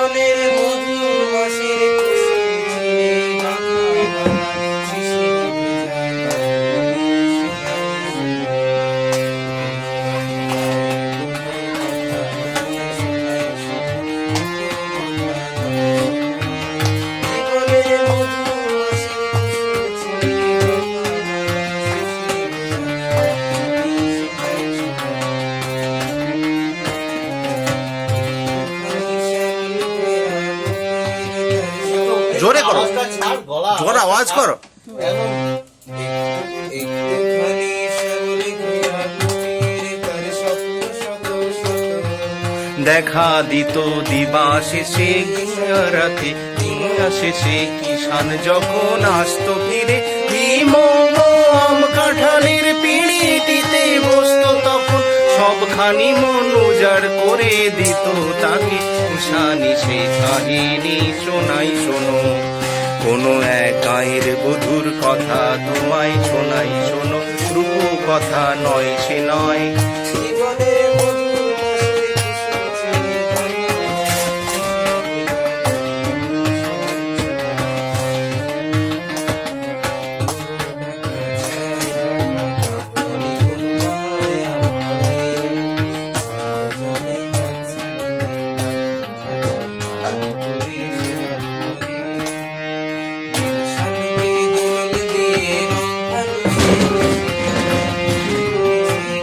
জীবনের মধুর মাসের জোরে করো, জোর আওয়াজ করো। দেখা দিত দিবা শেষে রাতে, শেষে কিষান যখন আসত ফিরে, ভীম আম কাঁঠালের পিঁড়িটিতে বসত তখন সবখানি মন উজাড় করে দিত তাকে। উষানি সে কাহিনী শোনাই শোনো, কোনো এক গায়ের বধুর কথা তোমায় শোনাই শোনো, রূপ কথা নয় সে নয়। জীবনের